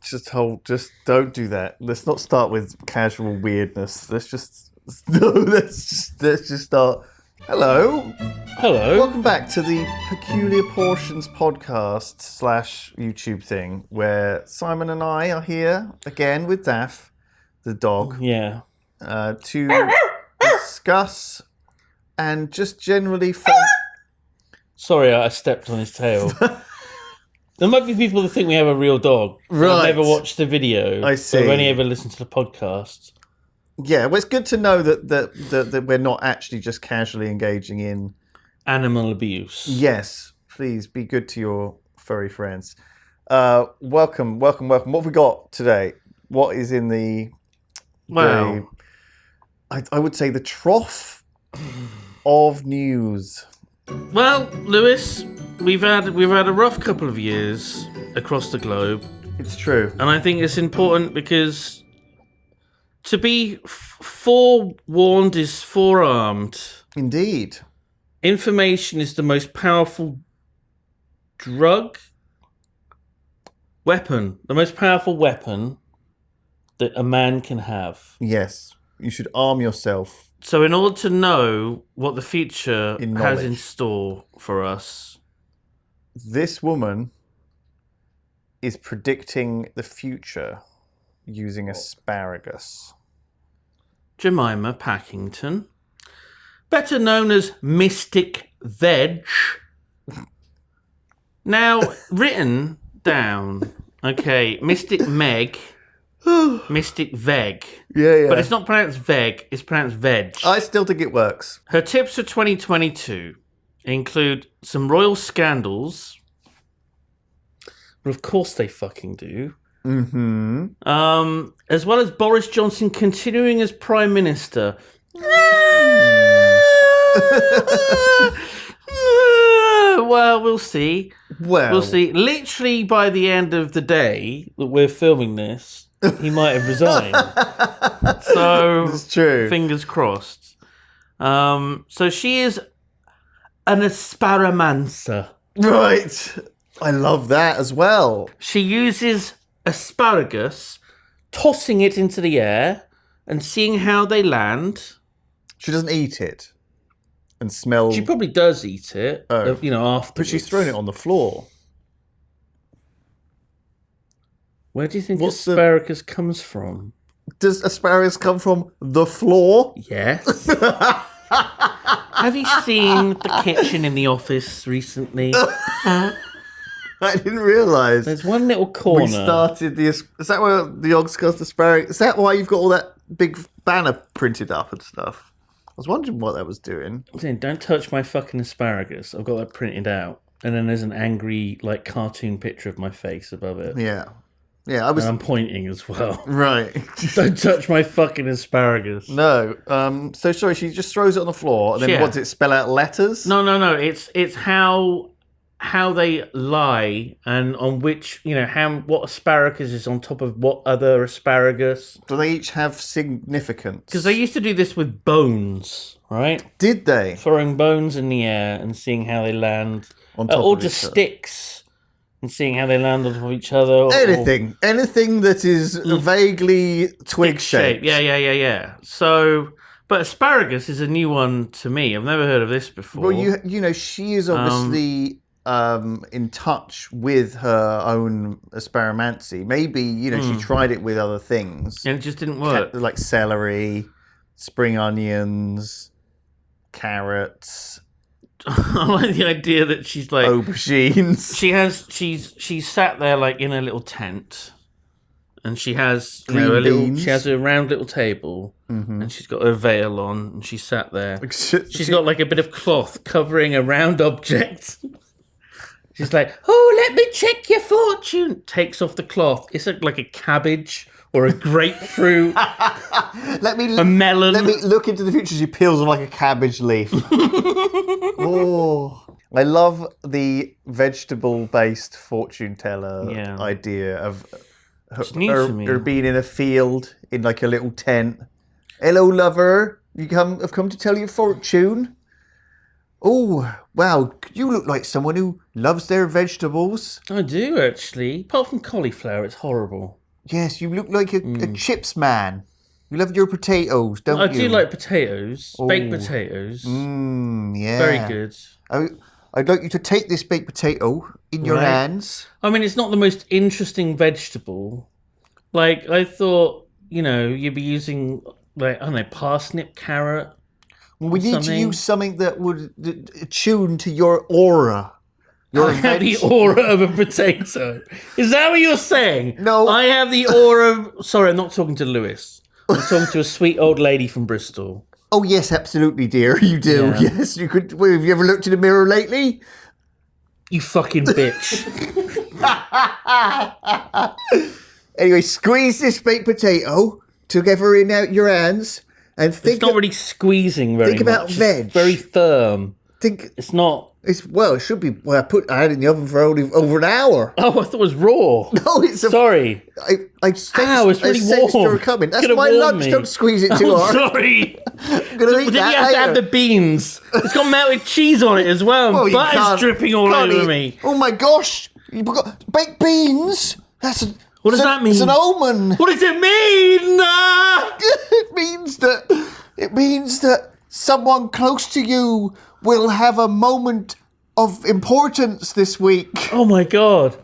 Just don't do that. Let's not start with casual weirdness. Let's just start. Hello. Welcome back to the Peculiar Portions podcast / YouTube thing, where Simon and I are here again with Daff, the dog. Yeah. To discuss and just generally Sorry, I stepped on his tail. There might be people that think we have a real dog. Right. I've never watched the video. I see. I've only ever listened to the podcast. Yeah, well, it's good to know that we're not actually just casually engaging in Animal abuse. Yes, please be good to your furry friends. Welcome. What have we got today? What is in the... Wow. I would say the trough of news. Well, Lewis, we've had a rough couple of years across the globe. It's true. And I think it's important because to be forewarned is forearmed. Indeed. Information is the most powerful weapon, the most powerful weapon that a man can have. Yes. You should arm yourself. So in order to know what the future has in store for us... This woman is predicting the future using asparagus. Jemima Packington, better known as Mystic Veg. Now, written down, okay, Mystic Meg... Mystic Veg. Yeah. But it's not pronounced Veg, it's pronounced Veg. I still think it works. Her tips for 2022 include some royal scandals. Well, of course they fucking do. Mm-hmm. As well as Boris Johnson continuing as Prime Minister. Well, we'll see. We'll see. Literally by the end of the day that we're filming this, he might have resigned. So, it's true. Fingers crossed. So she is an asparamancer. Right. I love that as well. She uses asparagus, tossing it into the air and seeing how they land. She doesn't eat it and smell... She probably does eat it, afterwards. But she's thrown it on the floor. Where do you think asparagus comes from? Does asparagus come from the floor? Yes. Have you seen the kitchen in the office recently? I didn't realise. There's one little corner. We started the... Is that where the Yogscast asparagus... Is that why you've got all that big banner printed up and stuff? I was wondering what that was doing. I'm saying, don't touch my fucking asparagus. I've got that printed out. And then there's an angry, cartoon picture of my face above it. Yeah. Yeah, And I'm pointing as well. Right. Don't touch my fucking asparagus. No. So, sorry, she just throws it on the floor, and then what, does it spell out letters? No. It's how they lie and on which, what asparagus is on top of what other asparagus. Do they each have significance? Because they used to do this with bones, right? Did they? Throwing bones in the air and seeing how they land. On top or of just each other. Sticks and seeing how they land on top of each other. Anything that is vaguely twig-shaped. Yeah. So, but asparagus is a new one to me. I've never heard of this before. Well, she is obviously... in touch with her own asparamancy. Maybe, she tried it with other things. And it just didn't work. Like celery, spring onions, carrots. I like the idea that she's like... aubergines. She's sat there in a little tent. And she has she has a round little table. Mm-hmm. And she's got her veil on. And she's sat there. She's got a bit of cloth covering a round object. She's like, let me check your fortune. Takes off the cloth. It's like a cabbage or a grapefruit. A melon. Let me look into the future. She peels off like a cabbage leaf. I love the vegetable-based fortune teller idea of her being in a field in a little tent. Hello, lover. I've come to tell your fortune. Oh, wow. You look like someone who loves their vegetables. I do, actually. Apart from cauliflower, it's horrible. Yes, you look like a chips man. You love your potatoes, don't you? I do like potatoes. Baked potatoes. Yeah. Very good. I'd like you to take this baked potato in your hands. I mean, it's not the most interesting vegetable. Like, I thought, you'd be using, like, I don't know, parsnip, carrot. Well, we need to use something that would attune to your aura. I have the aura of a potato. Is that what you're saying? No. I have the aura of... Sorry, I'm not talking to Lewis. I'm talking to a sweet old lady from Bristol. Oh, yes, absolutely, dear. You do. Yeah. Yes, you could. Well, have you ever looked in the mirror lately? You fucking bitch. Anyway, squeeze this baked potato together in out your hands and think. It's not really squeezing very much. Think about veg. It's very firm. It's not. It should be. Well, I had it in the oven for only over an hour. Oh, I thought it was raw. No, it's sorry. I sensed, it's really warm. You're coming. That's my lunch. Me. Don't squeeze it too hard. Sorry. I'm gonna eat Did that you have later. to have the beans? It's got melted cheese on it as well. And butter's dripping all over me. Oh my gosh! You've got baked beans. What does that mean? It's an omen. What does it mean? It means that someone close to you will have a moment of importance this week. Oh my god.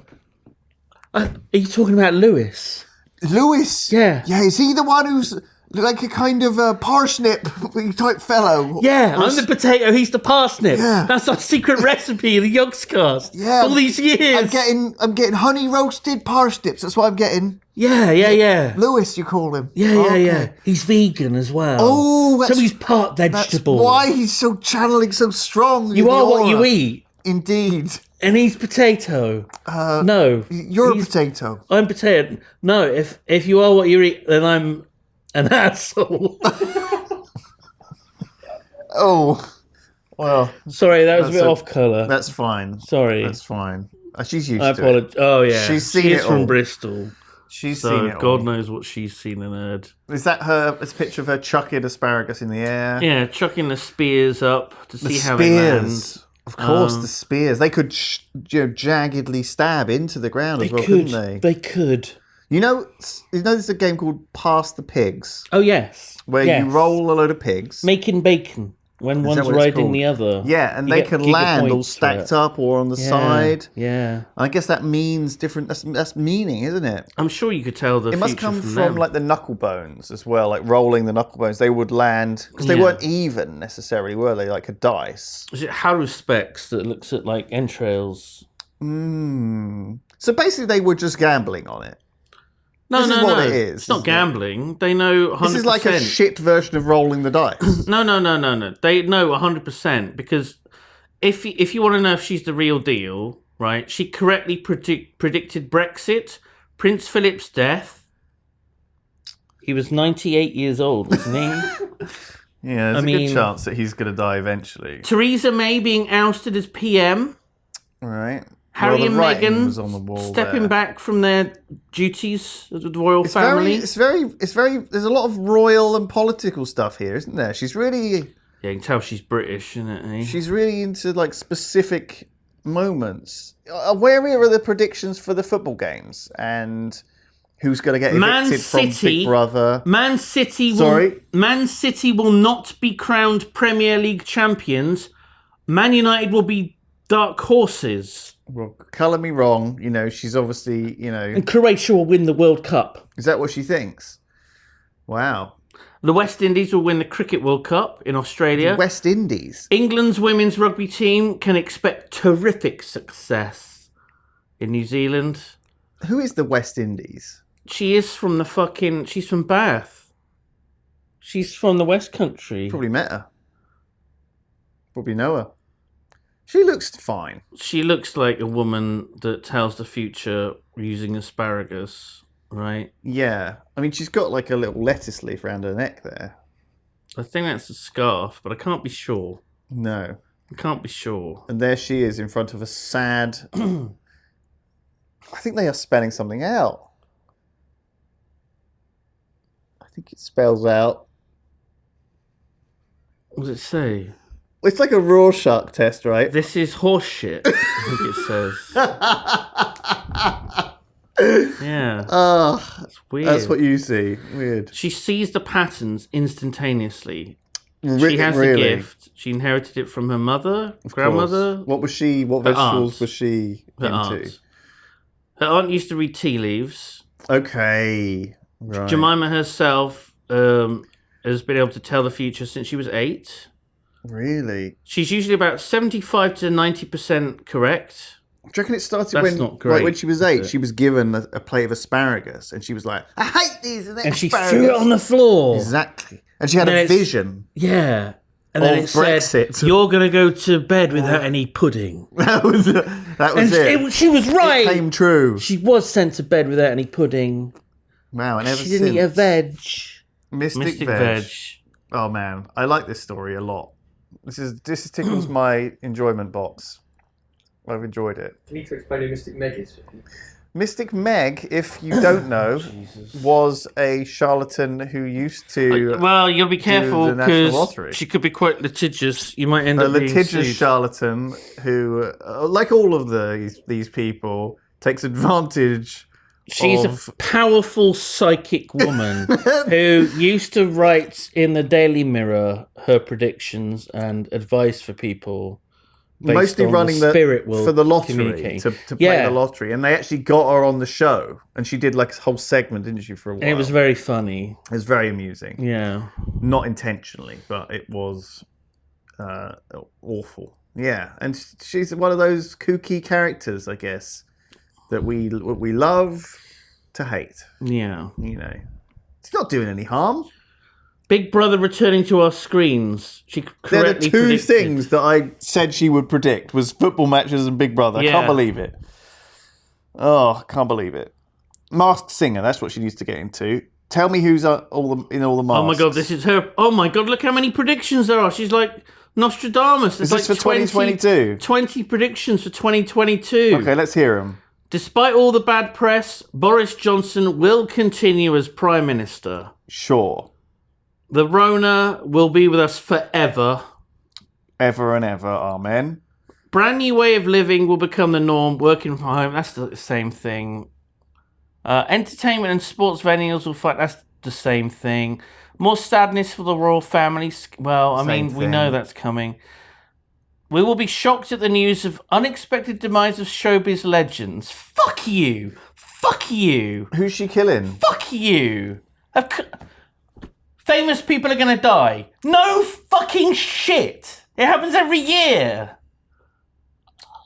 Are you talking about Lewis? Lewis? Yeah. Yeah, is he the one who's like a kind of a parsnip type fellow? Yeah, I'm the potato, he's the parsnip. Yeah. That's our secret recipe, the Yogscast. Yeah. All these years. I'm getting honey roasted parsnips. That's what I'm getting. Yeah. Lewis, you call him. Yeah. He's vegan as well. Oh, so he's part vegetable. That's why he's so channeling so strong. You are what you eat. Indeed. And he's potato. No. You're a potato. I'm potato. No, if you are what you eat, then I'm an asshole. Oh. Well. Sorry, that was a bit off colour. That's fine. Sorry. That's fine. She's used to it. Oh, yeah. She's from Bristol. She's seen it all. God knows what she's seen and heard. Is that her? It's a picture of her chucking asparagus in the air. Yeah, chucking the spears up to see how they land. Of course, the spears. They could jaggedly stab into the ground as well, couldn't they? They could. You know there's a game called Pass the Pigs? Oh, yes. Where you roll a load of pigs. Making bacon. When one's riding the other. Yeah, and they can land all stacked up or on the side. Yeah. I guess that means different. That's meaning, isn't it? I'm sure you could tell the. It must come from like the knuckle bones as well, like rolling the knuckle bones. They would land because they weren't even necessarily, were they? Like a dice. Is it Haruspex that looks at like entrails? So basically, they were just gambling on it. No, this is what it is. It's not gambling. They know 100%. This is like a shit version of rolling the dice. No. They know 100% because if you want to know if she's the real deal, right? She correctly predicted Brexit, Prince Philip's death. He was 98 years old, wasn't he? Yeah, there's a good chance that he's going to die eventually. Theresa May being ousted as PM. All right. Harry and Meghan stepping back from their duties as the royal family. It's very. There's a lot of royal and political stuff here, isn't there? She's really. Yeah, you can tell she's British, isn't it? Eh? She's really into like specific moments. Where are the predictions for the football games and who's going to get evicted from Big Brother? Man City will not be crowned Premier League champions. Man United will be dark horses. Well, colour me wrong. She's obviously, And Croatia will win the World Cup. Is that what she thinks? Wow. The West Indies will win the Cricket World Cup in Australia. The West Indies? England's women's rugby team can expect terrific success in New Zealand. Who is the West Indies? She is from she's from Bath. She's from the West Country. Probably met her. Probably know her. She looks fine. She looks like a woman that tells the future using asparagus, right? Yeah. I mean, she's got like a little lettuce leaf around her neck there. I think that's a scarf, but I can't be sure. No. I can't be sure. And there she is in front of a sad... I think they are spelling something out. I think it spells out... What does it say? It's like a Rorschach test, right? This is horse shit, I think it says. Yeah. It's weird. That's what you see. Weird. She sees the patterns instantaneously. She has the gift. She inherited it from her mother, grandmother. What was she? What vegetables was she into? Her aunt used to read tea leaves. Okay. Right. Jemima herself has been able to tell the future since she was 8. Really? She's usually about 75 to 90% correct. Do you reckon it started when she was 8? She was given a plate of asparagus, and she was like, "I hate these," and she threw it on the floor. Exactly, and she had a vision. Yeah, and then it Brexit. Said, "You're going to go to bed without any pudding." That was it. She was right. It came true. She was sent to bed without any pudding. Wow, and she didn't eat a veg. Mystic veg. Oh man, I like this story a lot. This tickles my enjoyment box. I've enjoyed it. You need to explain who Mystic Meg is. Mystic Meg, if you don't know, was a charlatan who used to. Well, you'll be careful because she could be quite litigious. You might end up being litigious sued. Charlatan who, like all of these people, takes advantage. She's a powerful psychic woman who used to write in the Daily Mirror her predictions and advice for people. Mostly running for the lottery, to play the lottery. And they actually got her on the show. And she did like a whole segment, didn't she, for a while? And it was very funny. It was very amusing. Yeah. Not intentionally, but it was awful. Yeah. And she's one of those kooky characters, I guess, that we love to hate. Yeah. You know. It's not doing any harm. Big Brother returning to our screens. She They're correctly the two predicted. things that I said she would predict was football matches and Big Brother. I can't believe it. Oh, can't believe it. Masked Singer, that's what she needs to get into. Tell me who's in all the masks. Oh my god, this is her. Oh my god, look how many predictions there are. She's like Nostradamus. Is this for 2022? 20 predictions for 2022. Okay, let's hear them. Despite all the bad press, Boris Johnson will continue as Prime Minister. Sure. The Rona will be with us forever. Ever and ever, amen. Brand new way of living will become the norm. Working from home, that's the same thing. Entertainment and sports venues will fight, that's the same thing. More sadness for the royal family. Well, we know that's coming. We will be shocked at the news of unexpected demise of showbiz legends. Fuck you. Fuck you. Who's she killing? Fuck you. Famous people are going to die. No fucking shit. It happens every year.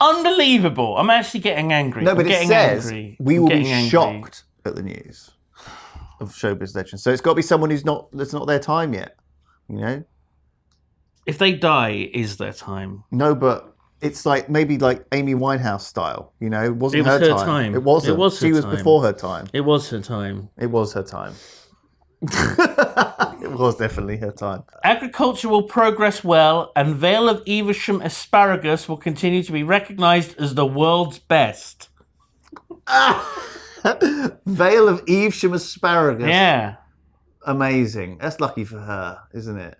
Unbelievable. I'm actually getting angry. No, but it says we will be shocked at the news of showbiz legends. So it's got to be someone that's not their time yet. You know? If they die, it is their time. No, but it's like maybe like Amy Winehouse style. You know, it was her time. It wasn't. She was before her time. It was her time. It was her time. It was definitely her time. Agriculture will progress well, and Vale of Evesham asparagus will continue to be recognised as the world's best. Vale of Evesham asparagus. Yeah. Amazing. That's lucky for her, isn't it?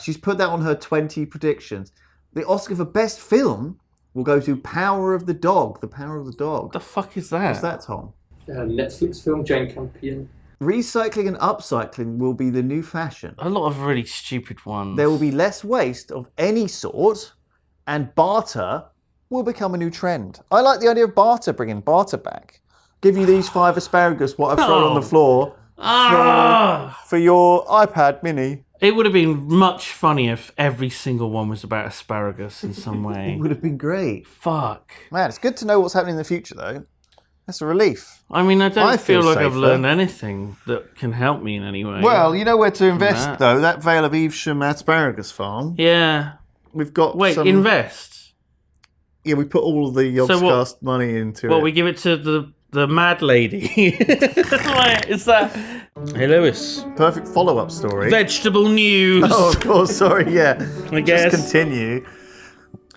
She's put that on her 20 predictions. The Oscar for Best Film will go to Power of the Dog. The Power of the Dog. What the fuck is that? What's that, Tom? Netflix film, Jane Campion. Recycling and upcycling will be the new fashion. A lot of really stupid ones. There will be less waste of any sort, and barter will become a new trend. I like the idea of bringing barter back. Give you these 5 asparagus, what I've thrown on the floor, for your iPad mini. It would have been much funnier if every single one was about asparagus in some way. It would have been great. Fuck. Man, it's good to know what's happening in the future, though. That's a relief. I mean, I don't feel like I've learned anything that can help me in any way. Well, you know where to invest, though. That Vale of Evesham asparagus farm. Yeah. We've got invest? Yeah, we put all of the Yogscast money into it. Well, we give it to the mad lady. Is that... Hey, Lewis. Perfect follow-up story. Vegetable news. Oh, of course. Sorry, yeah. I guess. Just continue.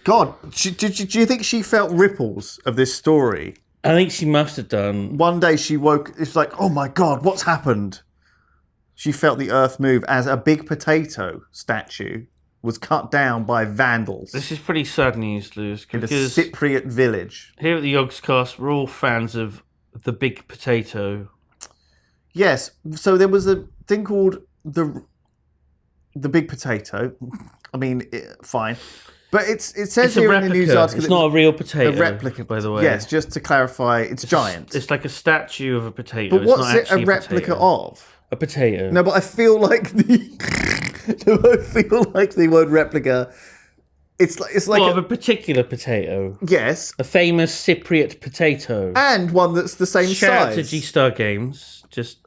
God, do you think she felt ripples of this story? I think she must have done. One day she woke, it's like, oh my God, what's happened? She felt the earth move as a big potato statue was cut down by vandals. This is pretty sad news, Lewis. In a Cypriot village. Here at the Yogscast, we're all fans of the big potato. Yes, so there was a thing called the big potato. I mean, fine. But it says here in the news article... It's not a real potato, a replica, by the way. Yes, just to clarify, it's giant. It's like a statue of a potato. But what's it a replica of? A potato. No, but I feel like the word replica. It's like of a particular potato. Yes, a famous Cypriot potato, and one that's the same Shout size. Out to G-Star Games. Just.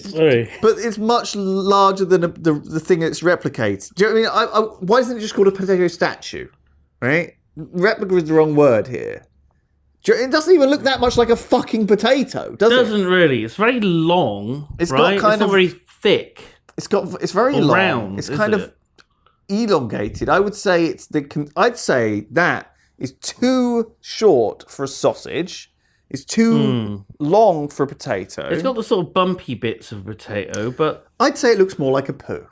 Sorry. But it's much larger than the thing it's replicates. Do you know what I mean? Why isn't it just called a potato statue? Right? Replica is the wrong word here. It doesn't even look that much like a fucking potato, does it? Doesn't really. It's very long. It's got kind it's not very thick. It's very long. Round, it's kind of elongated. I would say I'd say that is too short for a sausage. It's too long for a potato. It's got the sort of bumpy bits of a potato, but I'd say it looks more like a poo.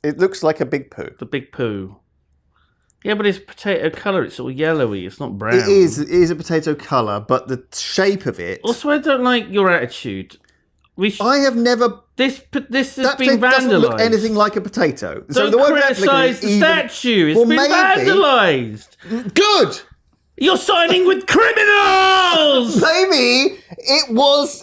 It looks like a big poo. The big poo. Yeah, but it's potato colour. It's sort of yellowy. It's not brown. It is a potato colour, but the shape of it... Also, I don't like your attitude. I have never... This has been vandalised. Doesn't look anything like a potato. Don't criticise the statue. It's been vandalised. Good. You're signing with criminals. Maybe it was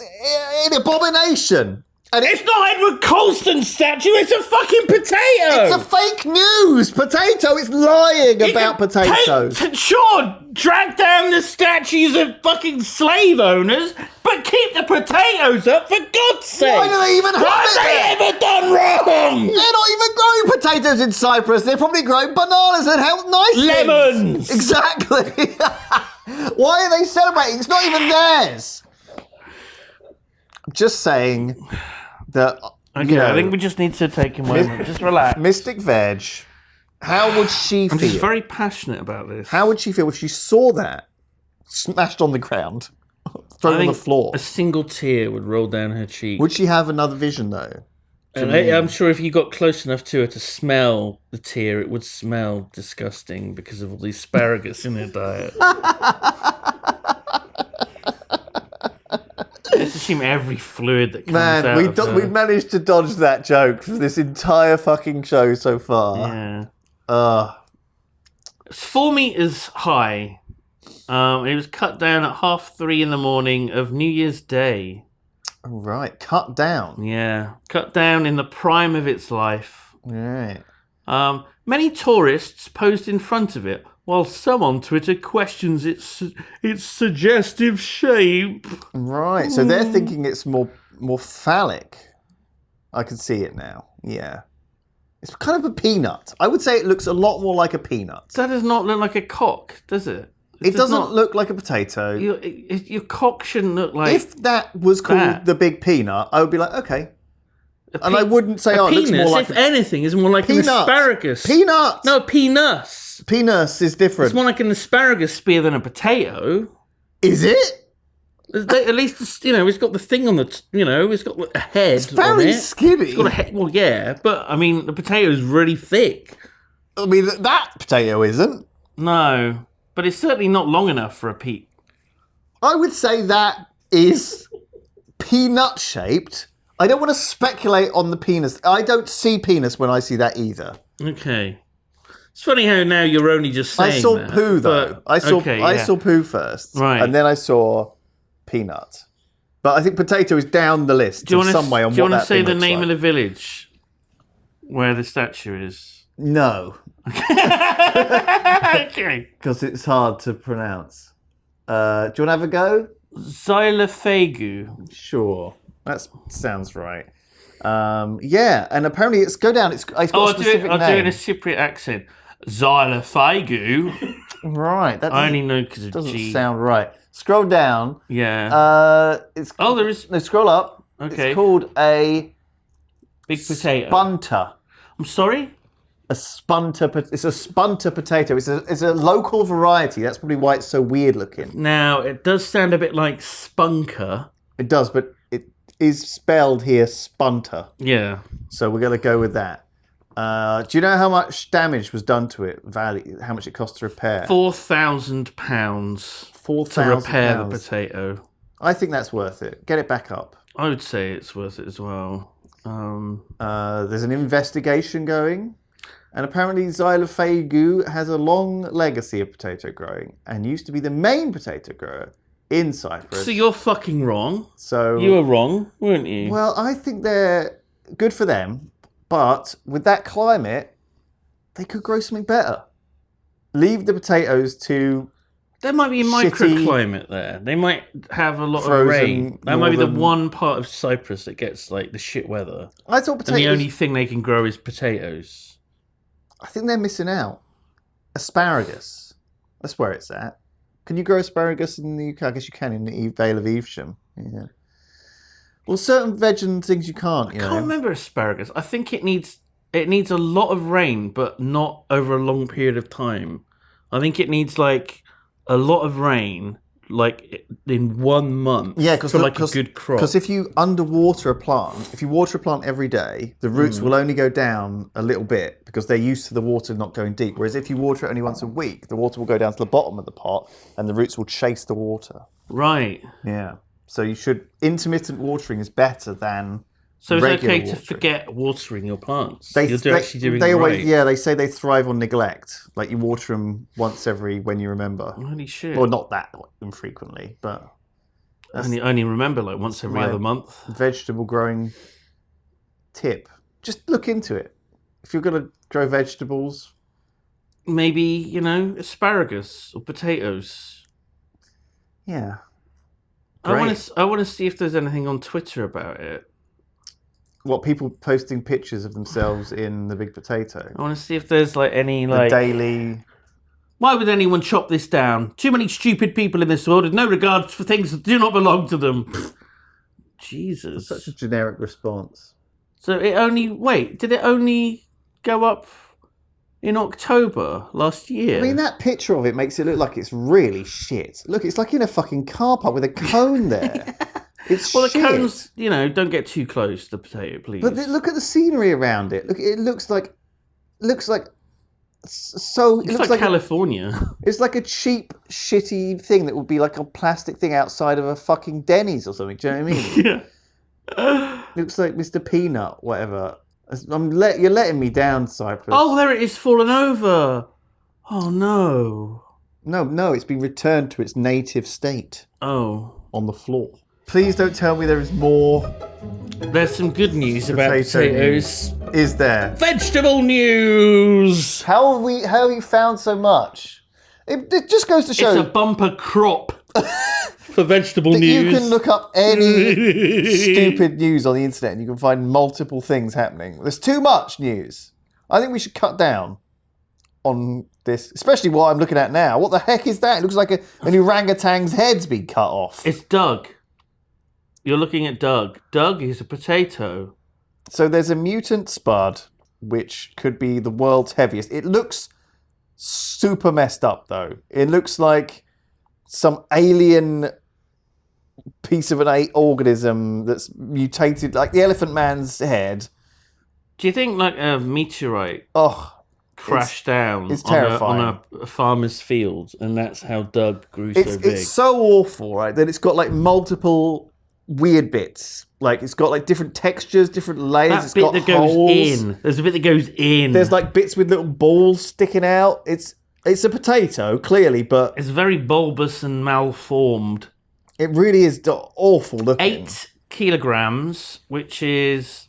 an abomination. And it's not Edward Colston's statue. It's a fucking potato. It's a fake news potato. It's lying about potatoes. Sure, drag down the statues of fucking slave owners, but keep the potatoes up for God's sake. Why do they even have it? What have they ever done wrong? They're not even growing potatoes in Cyprus. They're probably growing bananas and nice lemons. Things. Exactly. Why are they celebrating? It's not even theirs. I'm just saying that. Okay, I think we just need to take a moment. Just relax. Mystic Veg. How would she feel? I'm just very passionate about this. How would she feel if she saw that smashed on the ground, thrown on the floor? A single tear would roll down her cheek. Would she have another vision though? And I'm sure if you got close enough to her to smell the tear, it would smell disgusting because of all the asparagus in her diet. Let's assume every fluid that comes out. We've managed to dodge that joke for this entire fucking show so far. Yeah. It's 4 meters high. It was cut down at 3:30 in the morning of New Year's Day. Right, cut down. Yeah, cut down in the prime of its life. Right. Many tourists posed in front of it, while some on Twitter questions its suggestive shape. Right, so they're thinking it's more phallic. I can see it now. Yeah. It's kind of a peanut. I would say it looks a lot more like a peanut. That does not look like a cock, does it? It doesn't look like a potato. Your cock shouldn't look like... If that was called the big peanut, I would be like, okay. And I wouldn't say, it looks more like... If anything, is more like an asparagus. Peanut! No, peanuts. Peanuts is different. It's more like an asparagus spear than a potato. Is it? At least, it's got the thing on the... it's got a head. It's very skinny. It's got a head. Well, yeah, but, I mean, the potato is really thick. I mean, that potato isn't. No. But it's certainly not long enough for a peat. I would say that is peanut-shaped. I don't want to speculate on the penis. I don't see penis when I see that either. Okay. It's funny how now you're only just saying I saw poo, though. I saw poo first. Right. And then I saw peanut. But I think potato is down the list in some way on what that thing looks like. Do you want to say the name of the village where the statue is? No. Okay. Because it's hard to pronounce. Do you want to have a go? Xylophagu. Sure. That sounds right. Yeah, and apparently it's got a specific name. I'll do it in a Cypriot accent. Xylophagu. Right. That I only know because of doesn't G. sound right. Scroll down. Yeah. There is... No, scroll up. Okay. It's called a... Big potato. Bunter. I'm sorry? a spunter. It's a spunter potato. It's a local variety. That's probably why it's so weird looking. Now, it does sound a bit like spunker. It does, but it is spelled here spunter. Yeah. So we're going to go with that. Do you know how much damage was done to it? How much it cost to repair? £4,000 to repair the potato. I think that's worth it. Get it back up. I would say it's worth it as well. There's an investigation going. And apparently Xylophagou has a long legacy of potato growing and used to be the main potato grower in Cyprus. So you're fucking wrong. So you were wrong, weren't you? Well, I think they're good for them, but with that climate, they could grow something better. Leave the potatoes to... There might be a microclimate there. They might have a lot of rain. That might be the one part of Cyprus that gets like the shit weather. I thought potatoes... And the only thing they can grow is potatoes. I think they're missing out. Asparagus. That's where it's at. Can you grow asparagus in the UK? I guess you can in the Vale of Evesham. Yeah. Well, certain veg and things you can't. I can't remember asparagus. I think it needs a lot of rain, but not over a long period of time. I think it needs like a lot of rain, like in 1 month. Yeah, for a good crop. Because if you water a plant every day, the roots will only go down a little bit because they're used to the water not going deep. Whereas if you water it only once a week, the water will go down to the bottom of the pot and the roots will chase the water. Right. Yeah. So intermittent watering is better than So it's okay watering. to forget watering your plants. They say they thrive on neglect. Like you water them once when you remember. Holy shit. Well, not that infrequently, but... I only remember like once every other month. Vegetable growing tip. Just look into it. If you're going to grow vegetables... Maybe, asparagus or potatoes. Yeah. Great. I want to see if there's anything on Twitter about it. What, people posting pictures of themselves in the big potato? I want to see if there's any daily... Why would anyone chop this down? Too many stupid people in this world with no regard for things that do not belong to them. Jesus. That's such a generic response. So did it only go up in October last year? I mean, that picture of it makes it look like it's really shit. Look, it's like in a fucking car park with a cone there. It's shit. The cones, don't get too close to the potato, please. But look at the scenery around it. Look, it looks like California. It's like a cheap, shitty thing that would be like a plastic thing outside of a fucking Denny's or something. Do you know what I mean? Yeah. Looks like Mr. Peanut, whatever. You're letting me down, Cyprus. Oh, there it is, fallen over. Oh no. No, it's been returned to its native state. Oh. On the floor. Please don't tell me there is more. There's some good news about potatoes. Is there? Vegetable news! How have we found so much? It just goes to show... It's a bumper crop for vegetable news. You can look up any stupid news on the internet and you can find multiple things happening. There's too much news. I think we should cut down on this, especially what I'm looking at now. What the heck is that? It looks like an orangutan's head's been cut off. It's Doug. You're looking at Doug. Doug is a potato. So there's a mutant spud, which could be the world's heaviest. It looks super messed up, though. It looks like some alien piece of an organism that's mutated, like the Elephant Man's head. Do you think like a meteorite crashed down it's terrifying. on a farmer's field, and that's how Doug grew so big? It's so awful, right, that it's got like multiple weird bits. Like it's got like different textures, different layers. That bit that goes in. There's a bit that goes in. There's like bits with little balls sticking out. It's a potato, clearly, but it's very bulbous and malformed. It really is awful looking. 8 kilograms, which is...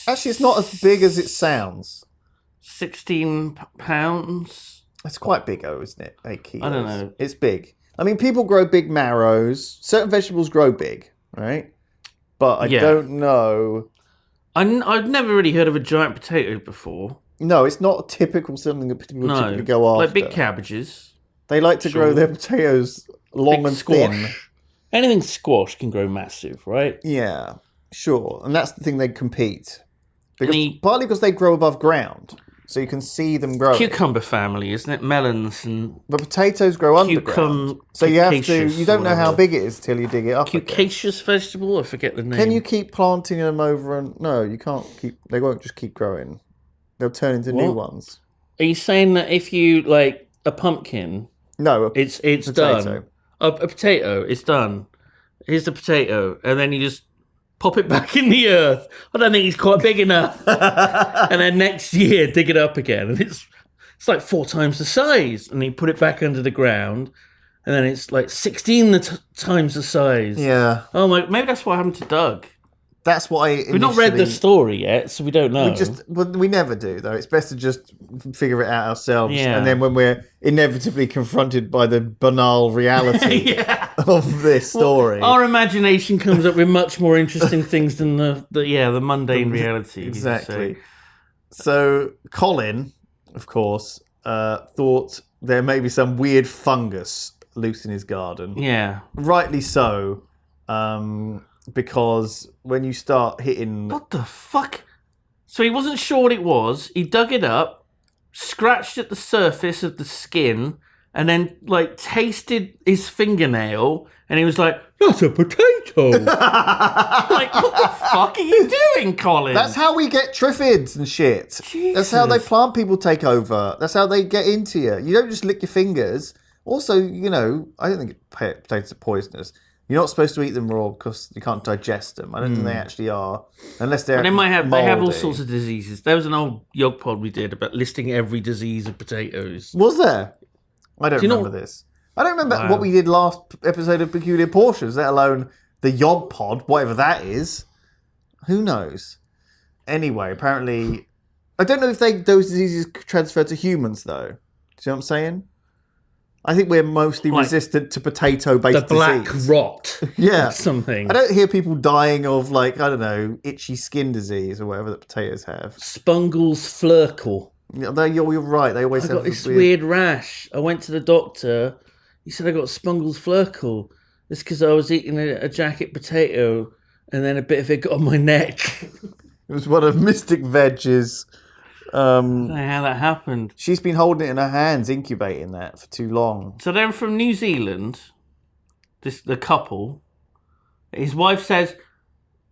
Actually, it's not as big as it sounds. 16 pounds. It's quite big, though, isn't it? 8 kilos. I don't know. It's big. I mean, people grow big marrows. Certain vegetables grow big, right? But I don't know. I've never really heard of a giant potato before. No, it's not typical something that people typically go after. Like big cabbages. They like to grow their potatoes long and thin. Anything squash can grow massive, right? Yeah, sure. And that's the thing they compete. Partly because they grow above ground, so you can see them growing. Cucumber family, isn't it? Melons and... But potatoes grow underground. So you don't know how big it is till you dig it up. Cucaceous vegetable? I forget the name. Can you keep planting them over and... No, you can't keep... They won't just keep growing. They'll turn into new ones. Are you saying that if you, like, a pumpkin... No, it's done. A potato, it's done. Here's the potato, and then you just pop it back in the earth. I don't think it's quite big enough. And then next year, dig it up again, and it's like 4 times the size. And you put it back under the ground, and then it's like 16 times the size. Yeah. Oh my! Maybe that's what happened to Doug. That's what We've not read the story yet, so we don't know. We never do, though. It's best to just figure it out ourselves. Yeah. And then when we're inevitably confronted by the banal reality of this story... Our imagination comes up with much more interesting things than the mundane reality. Exactly. So Colin, of course, thought there may be some weird fungus loose in his garden. Yeah. Rightly so. Because when you start hitting... What the fuck? So he wasn't sure what it was. He dug it up, scratched at the surface of the skin, and then, like, tasted his fingernail, and he was like, that's a potato. Like, what the fuck are you doing, Colin? That's how we get triffids and shit. Jesus. That's how they plant people take over. That's how they get into you. You don't just lick your fingers. Also, I don't think potatoes are poisonous. You're not supposed to eat them raw because you can't digest them. I don't think they actually are, unless they're. They have all sorts of diseases. There was an old Yog pod we did about listing every disease of potatoes. Was there? I don't remember this. I don't remember what we did last episode of Peculiar Portions, let alone the Yog pod, whatever that is. Who knows? Anyway, apparently, I don't know if those diseases transfer to humans though. Do you know what I'm saying? I think we're mostly resistant to potato-based disease. The black rot. Yeah. Something. I don't hear people dying of, itchy skin disease or whatever that potatoes have. Spungles flurkle. Yeah, you're right. They always have got this weird rash. I went to the doctor. He said I got Spungles flurkle. It's because I was eating a jacket potato and then a bit of it got on my neck. It was one of Mystic Veg's... I don't know how that happened. She's been holding it in her hands, incubating that for too long. So they're from New Zealand, the couple. His wife says,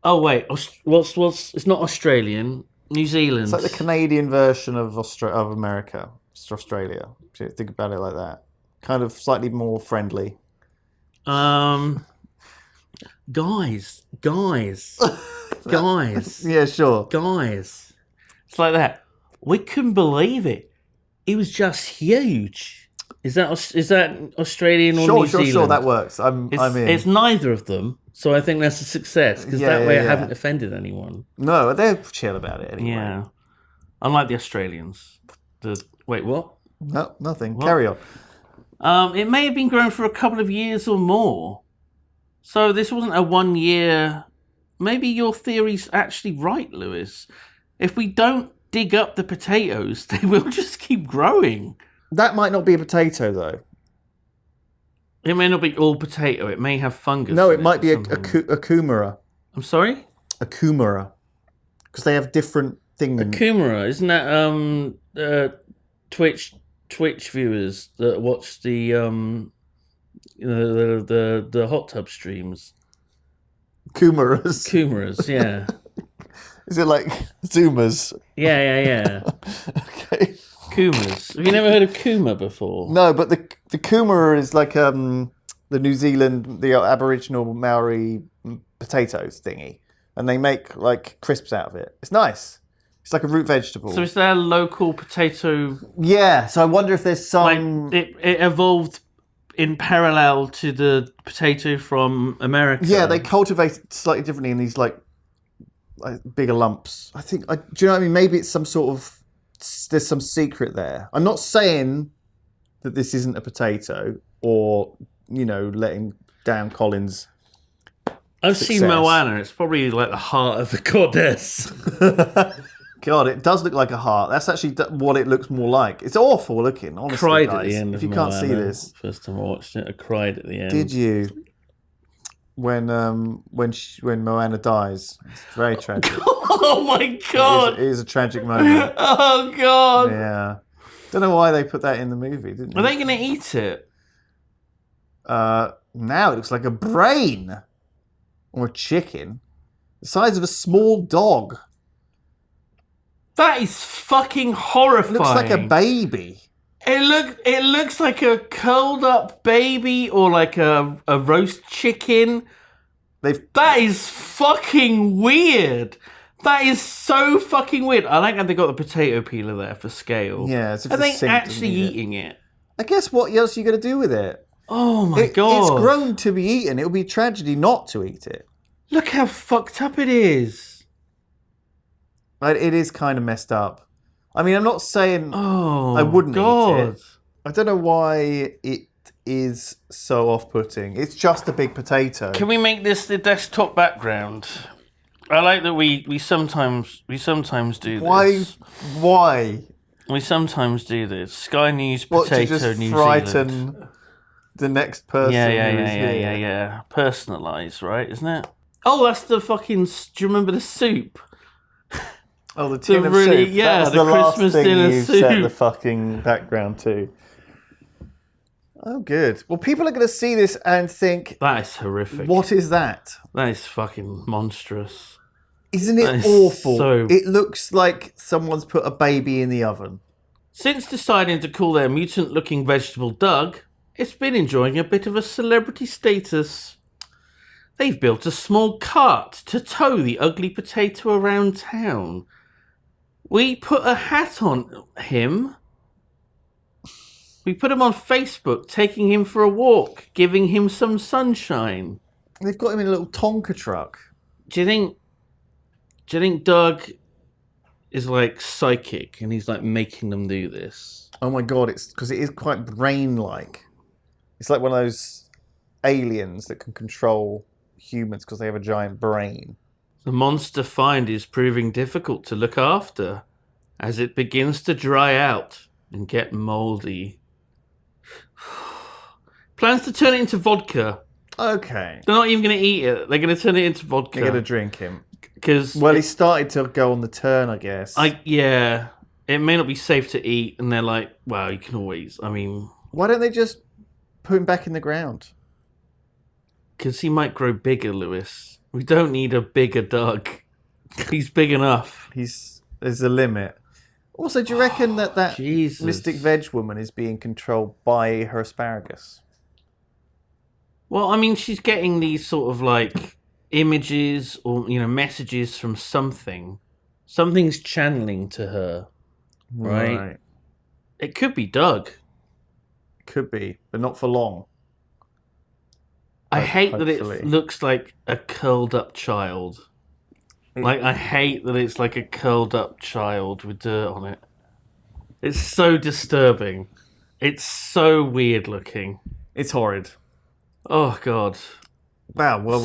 oh wait, it's not Australian, New Zealand. It's like the Canadian version of America. It's Australia. Think about it like that. Kind of slightly more friendly. Guys. Yeah, sure. Guys. It's like that. We couldn't believe it. It was just huge. Is that Australian or New Zealand? Sure, that works. I'm in. It's neither of them, so I think that's a success, because that way I haven't offended anyone. No, they're chill about it anyway. Yeah. Unlike the Australians. Wait, what? No, nothing. What? Carry on. It may have been grown for a couple of years or more. So this wasn't a 1 year... Maybe your theory's actually right, Lewis. If we don't dig up the potatoes, they will just keep growing. That might not be a potato, though. It may not be all potato. It may have fungus. No, it might be a kumara. I'm sorry? A kumara. Because they have different things. A kumara, isn't that Twitch viewers that watch the hot tub streams? Kumaras, yeah. Is it like Zoomers? Yeah. Okay. Kumas. Have you never heard of Kuma before? No, but the Kumara is like the New Zealand, the Aboriginal Maori potatoes thingy. And they make like crisps out of it. It's nice. It's like a root vegetable. So is there a local potato... Yeah, so I wonder if there's some... It evolved in parallel to the potato from America. Yeah, they cultivate it slightly differently in these like bigger lumps. I think. Do you know what I mean? Maybe it's some sort of. There's some secret there. I'm not saying that this isn't a potato or letting down Colin's. I've seen Moana. It's probably like the heart of the goddess. God, it does look like a heart. That's actually what it looks more like. It's awful looking, honestly, cried guys. at the end if of you Moana. Can't see this. First time I watched it, I cried at the end. Did you? when Moana dies. It's very tragic. Oh my god! It is a tragic moment. Oh god! Yeah. Don't know why they put that in the movie, didn't they? Are they going to eat it? Now it looks like a brain. Or a chicken. The size of a small dog. That is fucking horrifying. It looks like a baby. It looks like a curled up baby or like a roast chicken. That is fucking weird. That is so fucking weird. I like how they got the potato peeler there for scale. Yeah, as if Are the they sink actually doesn't need eating it? I guess what else are you going to do with it? Oh my god. It's grown to be eaten. It would be a tragedy not to eat it. Look how fucked up it is. It is kind of messed up. I mean, I'm not saying I wouldn't eat it. I don't know why it is so off-putting. It's just a big potato. Can we make this the desktop background? I like that we sometimes do this. Why? We sometimes do this. Sky News What, Potato to just New frighten Zealand. the next person? Yeah. Personalised, right? Isn't it? Oh, that's the fucking... Do you remember the soup? Oh, the tin of soup. Yeah, that was the last Christmas thing dinner you soup. set the fucking background to. Oh, good. Well, people are going to see this and think... That is horrific. What is that? That is fucking monstrous. Isn't it awful? It looks like someone's put a baby in the oven. Since deciding to call their mutant-looking vegetable Doug, it's been enjoying a bit of a celebrity status. They've built a small cart to tow the ugly potato around town. We put a hat on him. We put him on Facebook, taking him for a walk, giving him some sunshine. They've got him in a little Tonka truck. Do you think Doug is like psychic and he's like making them do this? Oh my god, it's because it is quite brain-like. It's like one of those aliens that can control humans because they have a giant brain. The monster find is proving difficult to look after as it begins to dry out and get mouldy. Plans to turn it into vodka. Okay. They're not even going to eat it. They're going to turn it into vodka. They're going to drink him. Well, he started to go on the turn, I guess. Yeah. It may not be safe to eat, and they're like, well, you can always, I mean... Why don't they just put him back in the ground? Because he might grow bigger, Lewis. We don't need a bigger Doug. He's big enough. There's a limit. Also, do you reckon that Jesus. Mystic Veg woman is being controlled by her asparagus? Well, I mean, she's getting these sort of like images or, messages from something. Something's channeling to her, right? It could be Doug. Could be, but not for long. I hate that it looks like a curled up child. I hate that it's like a curled up child with dirt on it. It's so disturbing. It's so weird looking. It's horrid. Oh god. Wow. Well.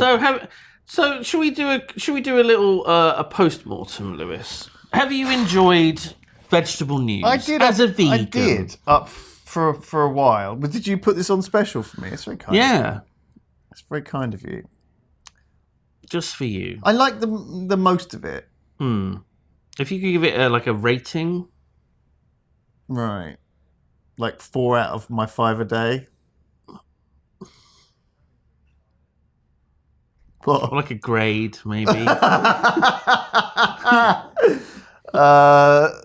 So should we do a little a post-mortem, Lewis? Have you enjoyed vegetable news? I did as a vegan. I did up for a while. But did you put this on special for me? It's very kind. Yeah. It's very kind of you. Just for you. I like the most of it. If you could give it a rating. Right. Like 4 out of my 5 a day. What? Or like a grade, maybe.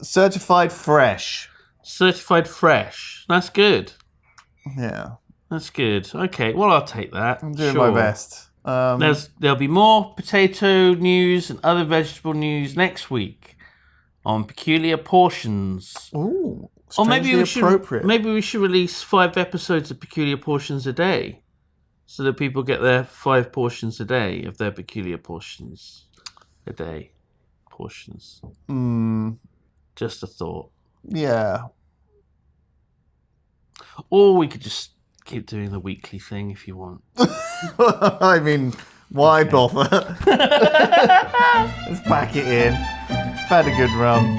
Certified fresh. Certified fresh. That's good. Yeah. That's good. Okay, well, I'll take that. I'm doing my best. There'll be more potato news and other vegetable news next week on Peculiar Portions. Ooh, or maybe we should release 5 episodes of Peculiar Portions a day, so that people get their 5 portions a day of their peculiar portions a day. Portions. Just a thought. Yeah. Or we could just keep doing the weekly thing if you want. I mean, why bother? Let's pack it in. It's had a good run.